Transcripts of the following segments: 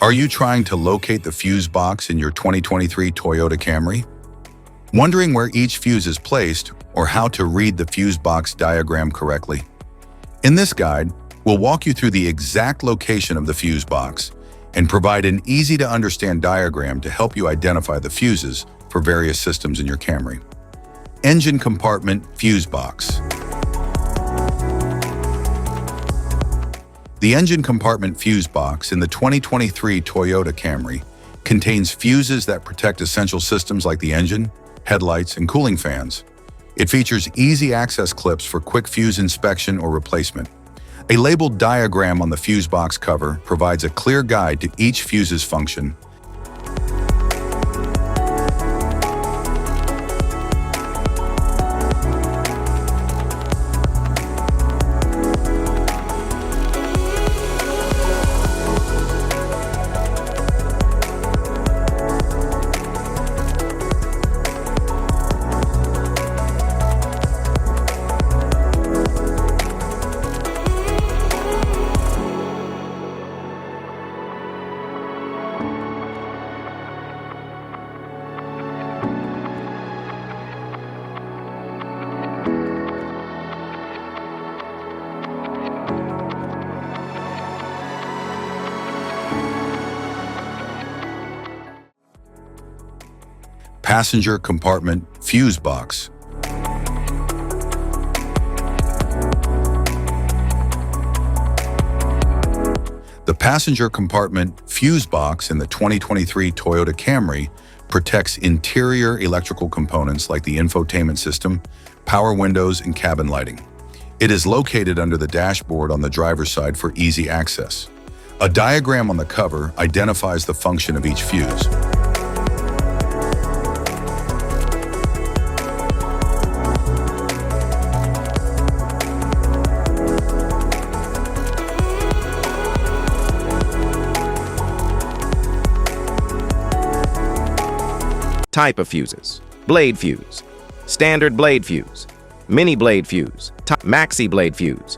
Are you trying to locate the fuse box in your 2023 Toyota Camry? Wondering where each fuse is placed or how to read the fuse box diagram correctly? In this guide, we'll walk you through the exact location of the fuse box and provide an easy-to-understand diagram to help you identify the fuses for various systems in your Camry. Engine compartment fuse box. The engine compartment fuse box in the 2023 Toyota Camry contains fuses that protect essential systems like the engine, headlights, and cooling fans. It features easy access clips for quick fuse inspection or replacement. A labeled diagram on the fuse box cover provides a clear guide to each fuse's function. Passenger compartment fuse box. The passenger compartment fuse box in the 2023 Toyota Camry protects interior electrical components like the infotainment system, power windows, and cabin lighting. It is located under the dashboard on the driver's side for easy access. A diagram on the cover identifies the function of each fuse. Type of fuses: blade fuse, standard blade fuse, mini blade fuse, maxi blade fuse,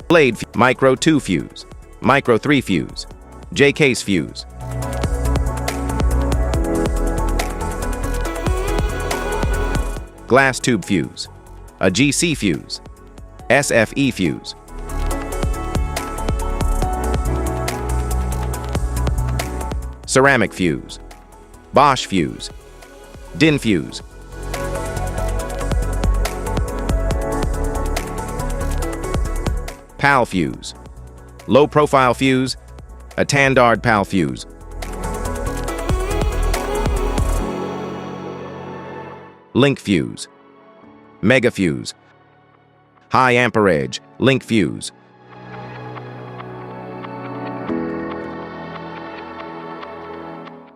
micro 2 fuse, micro 3 fuse, J-case fuse. Glass tube fuse, a GC fuse, SFE fuse. Ceramic fuse, Bosch fuse, DIN fuse. PAL fuse, low profile fuse, a Tandard PAL fuse. Link fuse, mega fuse, high amperage link fuse.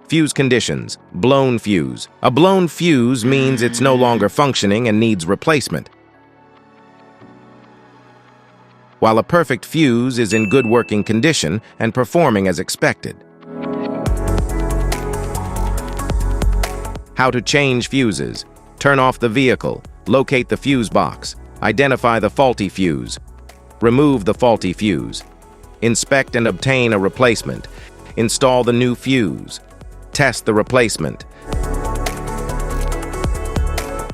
Fuse conditions: blown fuse. A blown fuse means it's no longer functioning and needs replacement, while a perfect fuse is in good working condition and performing as expected. How to change fuses: turn off the vehicle, locate the fuse box, identify the faulty fuse, remove the faulty fuse, inspect and obtain a replacement, install the new fuse, test the replacement.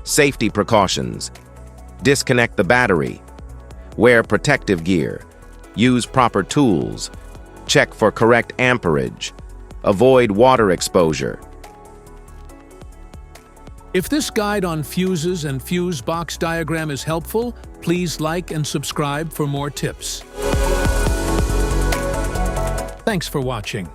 Safety precautions: disconnect the battery, wear protective gear, use proper tools, check for correct amperage, avoid water exposure. If this guide on fuses and fuse box diagram is helpful, please like and subscribe for more tips. Thanks for watching.